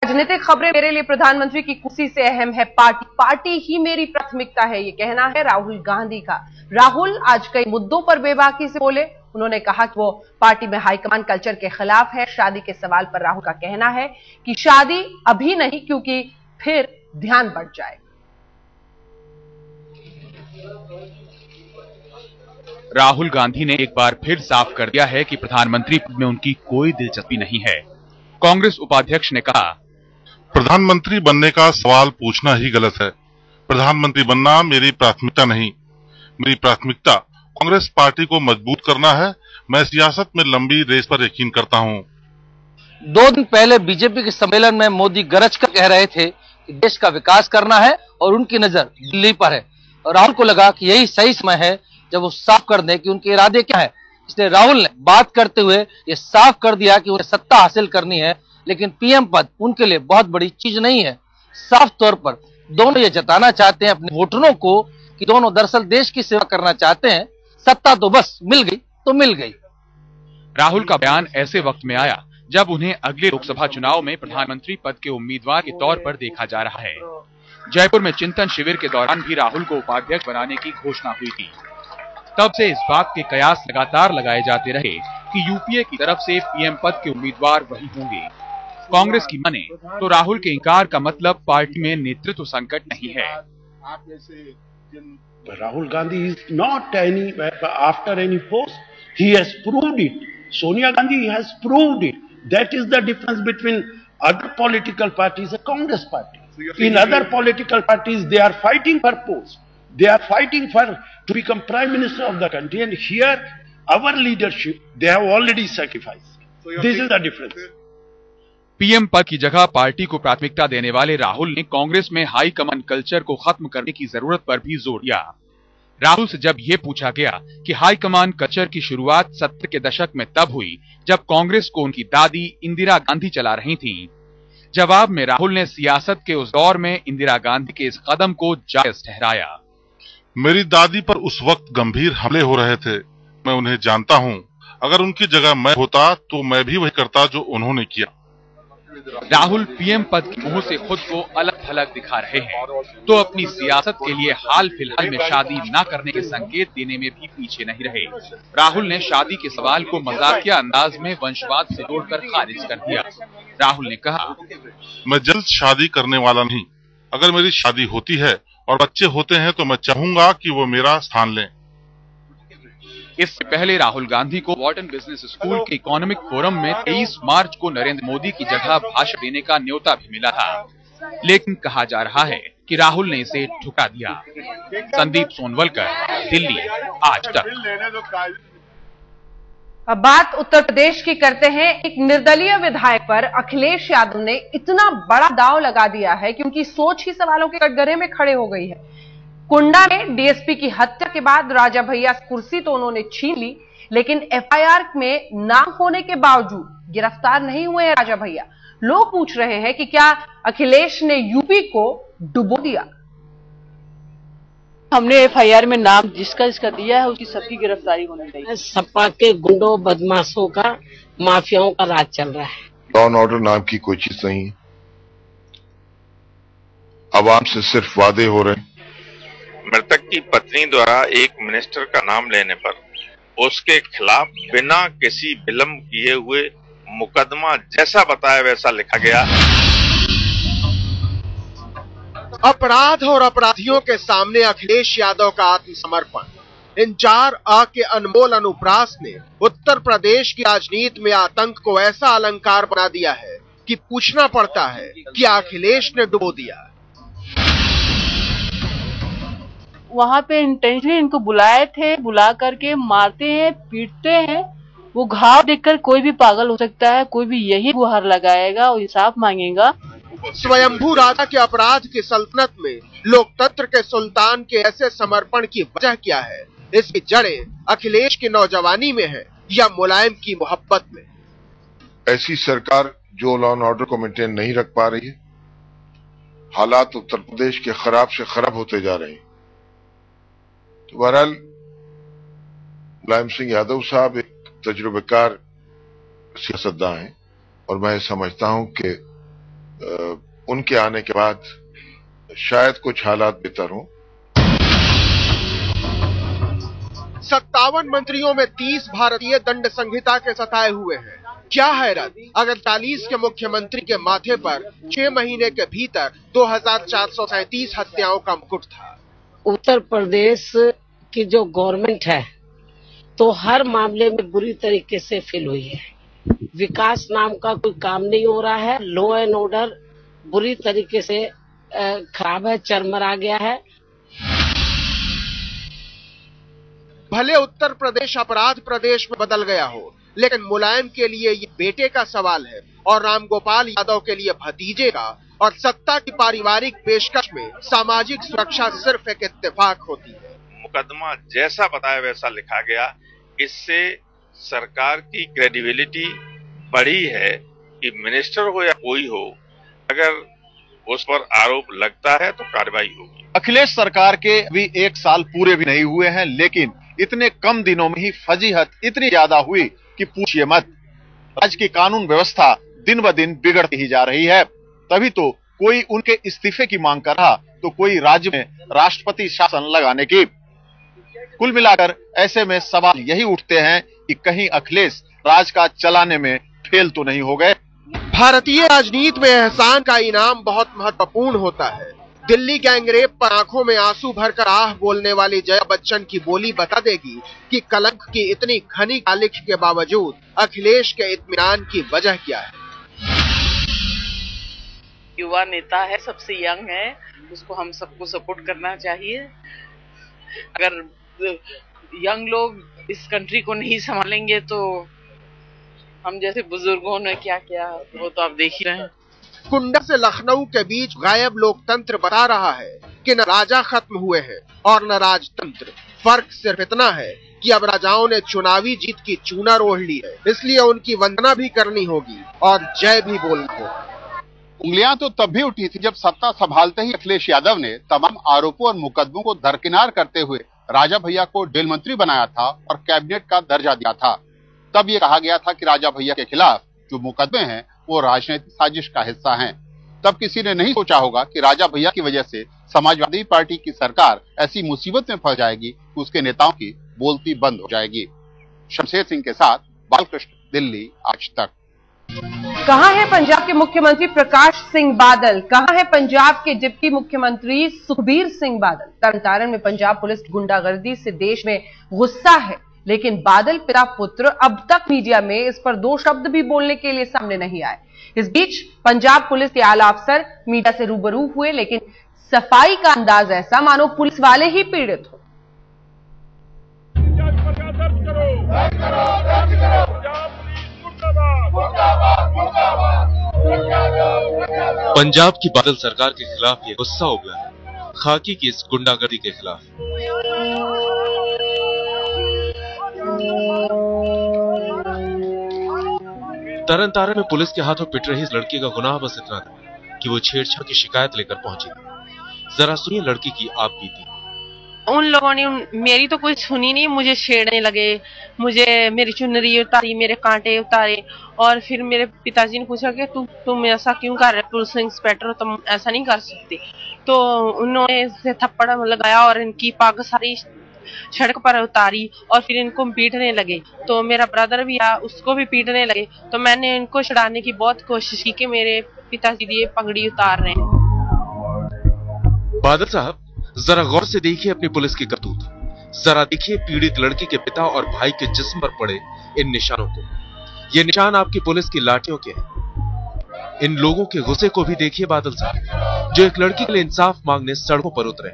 राजनीतिक खबरें मेरे लिए प्रधानमंत्री की कुर्सी से अहम है पार्टी ही मेरी प्राथमिकता है, ये कहना है राहुल गांधी का। राहुल आज कई मुद्दों पर बेबाकी से बोले। उन्होंने कहा कि वो पार्टी में हाईकमान कल्चर के खिलाफ है। शादी के सवाल पर राहुल का कहना है कि शादी अभी नहीं, क्योंकि फिर ध्यान बढ़ जाएगा। राहुल गांधी ने एक बार फिर साफ कर दिया है कि प्रधानमंत्री पद में उनकी कोई दिलचस्पी नहीं है। कांग्रेस उपाध्यक्ष ने कहा, प्रधानमंत्री बनने का सवाल पूछना ही गलत है। प्रधानमंत्री बनना मेरी प्राथमिकता नहीं। मेरी प्राथमिकता कांग्रेस पार्टी को मजबूत करना है। मैं सियासत में लंबी रेस पर यकीन करता हूं। 2 दिन पहले बीजेपी के सम्मेलन में मोदी गरज कर कह रहे थे कि देश का विकास करना है और उनकी नजर दिल्ली पर है। और राहुल को लगा कि यही सही समय है जब वो साफ कर दें कि उनके इरादे क्या है। इसलिए राहुल ने बात करते हुए ये साफ कर दिया कि उन्हें सत्ता हासिल करनी है, लेकिन पीएम पद उनके लिए बहुत बड़ी चीज नहीं है। साफ तौर पर दोनों ये जताना चाहते हैं अपने वोटरों को कि दोनों दरअसल देश की सेवा करना चाहते हैं। सत्ता तो बस मिल गई तो मिल गई। राहुल का बयान ऐसे वक्त में आया जब उन्हें अगले लोकसभा चुनाव में प्रधानमंत्री पद के उम्मीदवार के तौर पर देखा जा रहा है। जयपुर में चिंतन शिविर के दौरान भी राहुल को उपाध्यक्ष बनाने की घोषणा हुई थी। तब से इस बात के कयास लगातार लगाए जाते रहे कि यूपीए की तरफ से पीएम पद के उम्मीदवार वही होंगे। कांग्रेस की माने तो राहुल के इंकार का मतलब पार्टी में नेतृत्व संकट नहीं है। Rahul Gandhi is not after any post. He has proved it. Sonia Gandhi has proved it. That is the difference between other political parties and Congress party. In other political parties, they are fighting for posts. They are fighting to become prime minister of the country. And here, our leadership, they have already sacrificed. This is the difference. PM पद की जगह party को प्राथमिकता देने वाले राहुल ने कांग्रेस में high command culture को खत्म करने की जरूरत पर भी जोर दिया। राहुल से जब ये पूछा गया कि हाई कमान कल्चर की शुरुआत 70 के दशक में तब हुई जब कांग्रेस को उनकी दादी इंदिरा गांधी चला रही थीं। जवाब में राहुल ने सियासत के उस दौर में इंदिरा गांधी के इस कदम को जायज ठहराया। मेरी दादी पर उस वक्त गंभीर हमले हो रहे थे। मैं उन्हें जानता हूं। अगर उनकी जगह मैं होता तो मैं भी वही करता जो उन्होंने किया। राहुल पीएम पद की मुंह से खुद को अलग थलग दिखा रहे हैं तो अपनी सियासत के लिए हाल फिलहाल में शादी न करने के संकेत देने में भी पीछे नहीं रहे। राहुल ने शादी के सवाल को मजाकिया अंदाज में वंशवाद से जोड़कर खारिज कर दिया। राहुल ने कहा, मैं जल्द शादी करने वाला नहीं। अगर मेरी शादी होती है और बच्चे होते हैं तो मैं चाहूंगा कि वो मेरा स्थान लें। इससे पहले राहुल गांधी को वॉर्टन बिजनेस स्कूल के इकोनॉमिक फोरम में 23 मार्च को नरेंद्र मोदी की जगह भाषण देने का न्योता भी मिला था, लेकिन कहा जा रहा है कि राहुल ने इसे ठुकरा दिया। संदीप सोनवलकर, दिल्ली, आज तक। अब बात उत्तर प्रदेश की करते हैं। एक निर्दलीय विधायक पर अखिलेश यादव ने इतना बड़ा दांव लगा दिया है कि उनकी सोच ही सवालों के कटघरे में खड़े हो गई है। कुंडा में डीएसपी की हत्या के बाद राजा भैया कुर्सी तो उन्होंने छीन ली, लेकिन एफआईआर में नाम होने के बावजूद गिरफ्तार नहीं हुए हैं राजा भैया। लोग पूछ रहे हैं कि क्या अखिलेश ने यूपी को डुबो दिया। हमने एफआईआर में नाम जिसका दिया है उसकी सबकी गिरफ्तारी होनी चाहिए। सपा के गुंडों बदमाशों का, माफियाओं का राज चल रहा है। लॉ एंड ऑर्डर नाम की कोई चीज नहीं। आवाम से सिर्फ वादे हो रहे। मृतक की पत्नी द्वारा एक मिनिस्टर का नाम लेने पर उसके खिलाफ बिना किसी विलंब किए हुए मुकदमा जैसा बताया वैसा लिखा गया। अपराध और अपराधियों के सामने अखिलेश यादव का आत्मसमर्पण। इन 4 अ के अनमोल अनुप्रास ने उत्तर प्रदेश की राजनीति में आतंक को ऐसा अलंकार बना दिया है कि पूछना पड़ता है कि अखिलेश ने डुबो दिया। वहां पे इंटेंशनली इनको बुलाए थे, बुला करके मारते हैं, पीटते हैं। वो घाव देखकर कोई भी पागल हो सकता है, कोई भी यही गुहार लगाएगा और इंसाफ मांगेगा। स्वयंभू राजा के अपराध की सल्तनत में लोकतंत्र के सुल्तान के ऐसे समर्पण की वजह क्या है? इसकी जड़ें अखिलेश की नौजवानी में है या मुलायम की मोहब्बत में? ऐसी सरकार जो लॉ एंड ऑर्डर को मेंटेन नहीं रख पा रही है। हालात उत्तर प्रदेश के खराब से खराब होते जा रहे हैं। तो बहरहाल मुलायम सिंह यादव साहब एक तजुर्बेकार सियासतदान हैं और मैं समझता हूं कि उनके आने के बाद शायद कुछ हालात बेहतर हों। 57 मंत्रियों में 30 भारतीय दंड संहिता के सताए हुए हैं। क्या हैरत अगर 40 के मुख्यमंत्री के माथे पर 6 महीने के भीतर 2437 हत्याओं का मुकुट था। उत्तर प्रदेश की जो गवर्नमेंट है तो हर मामले में बुरी तरीके से फेल हुई है। विकास नाम का कोई काम नहीं हो रहा है। लॉ एंड ऑर्डर बुरी तरीके से खराब है, चरमरा गया है। भले उत्तर प्रदेश अपराध प्रदेश में बदल गया हो, लेकिन मुलायम के लिए ये बेटे का सवाल है और रामगोपाल यादव के लिए भतीजे का। और सत्ता की पारिवारिक पेशकश में सामाजिक सुरक्षा सिर्फ एक इत्तेफाक होती है। मुकदमा जैसा बताया वैसा लिखा गया। इससे सरकार की क्रेडिबिलिटी बढ़ी है कि मिनिस्टर हो या कोई हो, अगर उस पर आरोप लगता है तो कार्रवाई होगी। अखिलेश सरकार के अभी 1 साल पूरे भी नहीं हुए हैं, लेकिन इतने कम दिनों में ही फजीहत इतनी ज्यादा हुई कि पूछिए मत। राज्य की कानून व्यवस्था दिन ब दिन बिगड़ती ही जा रही है। तभी तो कोई उनके इस्तीफे की मांग कर रहा, तो कोई राज्य में राष्ट्रपति शासन लगाने की। कुल मिलाकर ऐसे में सवाल यही उठते हैं कि कहीं अखिलेश राज का चलाने में फेल तो नहीं हो गए। भारतीय राजनीति में एहसान का इनाम बहुत महत्वपूर्ण होता है। दिल्ली गैंगरेप पर आंखों में आंसू भरकर आह बोलने वाली जया बच्चन की बोली बता देगी कि कलंक की इतनी घनी कालिख के बावजूद अखिलेश के इत्मीनान की वजह क्या है। युवा नेता है, सबसे यंग है, उसको हम सबको सपोर्ट करना चाहिए। अगर यंग लोग इस कंट्री को नहीं संभालेंगे तो हम जैसे बुजुर्गों ने क्या किया वो तो आप देख ही रहे हैं। कुंडा से लखनऊ के बीच गायब लोकतंत्र बता रहा है कि न राजा खत्म हुए हैं और न राजतंत्र। फर्क सिर्फ इतना है कि अब राजाओं ने चुनावी जीत की चूना ओढ़ ली है, इसलिए उनकी वंदना भी करनी होगी और जय भी बोलना होगा। उंगलियां तो तब भी उठी थी जब सत्ता संभालते ही अखिलेश यादव ने तमाम आरोपों और मुकदमों को दरकिनार करते हुए राजा भैया को जेल मंत्री बनाया था और कैबिनेट का दर्जा दिया था। तब ये कहा गया था कि राजा भैया के खिलाफ जो मुकदमे हैं वो राजनीतिक साजिश का हिस्सा हैं। तब किसी ने नहीं सोचा होगा कि राजा भैया की वजह से समाजवादी पार्टी की सरकार ऐसी मुसीबत में फंस जाएगी कि उसके नेताओं की बोलती बंद हो जाएगी। शमशेर सिंह के साथ बालकृष्ण, दिल्ली आज तक। कहां है पंजाब के मुख्यमंत्री प्रकाश सिंह बादल? कहां है पंजाब के डिप्टी मुख्यमंत्री सुखबीर सिंह बादल? तरनतारन में पंजाब पुलिस गुंडागर्दी से देश में गुस्सा है, लेकिन बादल पिता पुत्र अब तक मीडिया में इस पर 2 शब्द भी बोलने के लिए सामने नहीं आए। इस बीच पंजाब पुलिस के आला अफसर मीडिया से रूबरू हुए, लेकिन सफाई का अंदाज ऐसा मानो पुलिस वाले ही पीड़ित हो। पंजाब की बादल सरकार के खिलाफ ये गुस्सा उगला है खाकी की इस गुंडागर्दी के खिलाफ। तरनतारन में पुलिस के हाथों पिट रही इस लड़की का गुनाह बस इतना था कि वो छेड़छाड़ की शिकायत लेकर पहुंची थी। जरा सुनिए लड़की की आप बीती। उन लोगों ने मेरी तो कोई सुनी नहीं, मुझे छेड़ने लगे, मुझे मेरी चुनरी उतारी, मेरे कांटे उतारे और फिर मेरे पिताजी ने पूछा कि तुम ऐसा क्यों कर रहे हो, पुलिस इंस्पेक्टर हो, तुम ऐसा नहीं कर सकती। तो उन्होंने थप्पड़ लगाया और इनकी पग सारी सड़क पर उतारी और फिर इनको पीटने लगे। तो मेरा ब्रदर भी आया, उसको भी पीटने लगे। तो मैंने इनको छुड़ाने की बहुत कोशिश की कि मेरे पिताजी ये पगड़ी उतार रहे हैं। बादल साहब जरा गौर से देखिए अपनी पुलिस की करतूत। जरा देखिए पीड़ित लड़की के पिता और भाई के जिस्म पर पड़े इन निशानों को। ये निशान आपकी पुलिस की लाठियों के हैं। इन लोगों के गुस्से को भी देखिए बादल साहब, जो एक लड़की के लिए इंसाफ मांगने सड़कों पर उतरे।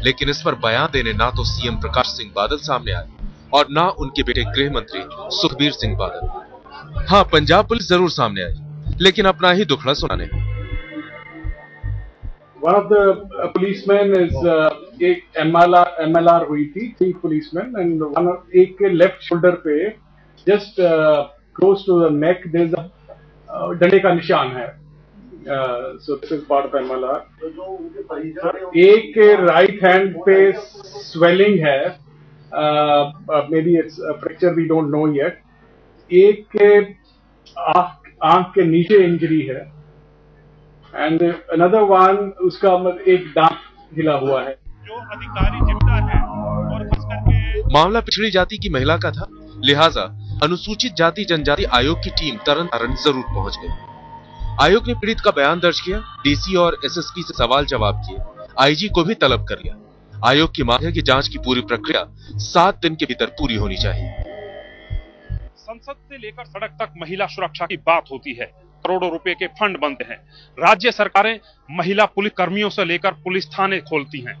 लेकिन इस पर बयान देने ना तो सीएम प्रकाश सिंह बादल सामने आए और ना उनके बेटे गृह मंत्री सुखबीर सिंह बादल। हाँ, पंजाब पुलिस जरूर सामने आई, लेकिन अपना ही दुखड़ा सुनाने। One of the policemen is एक MLR हुई थी, 3 policemen and एक के लेफ्ट शोल्डर पे just close to the neck there is a डंडे का निशान है। So this is part of MLR। एक के राइट हैंड पे swelling है, maybe it's a fracture, we don't know yet। एक के आंख के नीचे इंजरी है एंड अनदर वन उसका एक दांत हिला हुआ है। जो अधिकारी जिम्मेदार है और खास करके मामला पिछड़ी जाति की महिला का था, लिहाजा अनुसूचित जाति जनजाति आयोग की टीम तरन तारण जरूर पहुंच गई। आयोग ने पीड़ित का बयान दर्ज किया, डीसी और एसएसपी से सवाल जवाब किए, आईजी को भी तलब कर लिया। आयोग की मांग है कि जांच की पूरी प्रक्रिया 7 दिन के भीतर पूरी होनी चाहिए। संसद से लेकर सड़क तक महिला सुरक्षा की बात होती है, करोड़ों रुपए के फंड बनते हैं। राज्य सरकारें महिला पुलिस कर्मियों से लेकर पुलिस थाने खोलती हैं,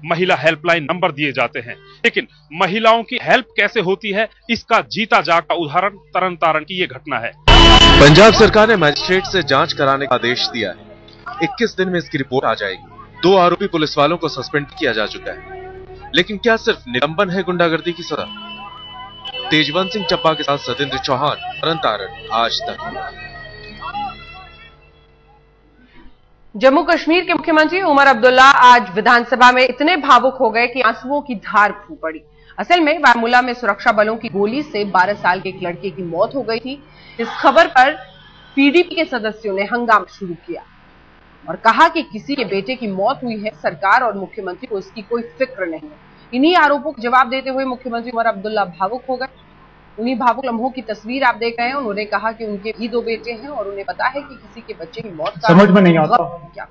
महिला हेल्पलाइन नंबर दिए जाते हैं, लेकिन महिलाओं की हेल्प कैसे होती है, इसका जीता जागता उदाहरण तरन तारण की ये घटना है। पंजाब सरकार ने मजिस्ट्रेट से जांच कराने का आदेश दिया है। 21 दिन में इसकी रिपोर्ट आ जाएगी। 2 आरोपी पुलिस वालों को सस्पेंड किया जा चुका है, लेकिन क्या सिर्फ निलंबन है गुंडागर्दी की सजा? तेजवंत सिंह चप्पा के साथ सतेंद्र चौहान, तरन तारण, आज तक। जम्मू कश्मीर के मुख्यमंत्री उमर अब्दुल्ला आज विधानसभा में इतने भावुक हो गए कि आंसुओं की धार फूट पड़ी। असल में बारामूला में सुरक्षा बलों की गोली से 12 साल के एक लड़के की मौत हो गई थी। इस खबर पर पीडीपी के सदस्यों ने हंगामा शुरू किया और कहा कि किसी के बेटे की मौत हुई है, सरकार और मुख्यमंत्री को इसकी कोई फिक्र नहीं है। इन्हीं आरोपों का जवाब देते हुए मुख्यमंत्री उमर अब्दुल्ला भावुक हो गए। उन्हीं भावुक लम्हों की तस्वीर आप देख रहे हैं। उन्होंने कहा कि उनके भी 2 बेटे हैं और उन्हें पता है कि किसी के बच्चे की मौत का समझ में नहीं आता क्या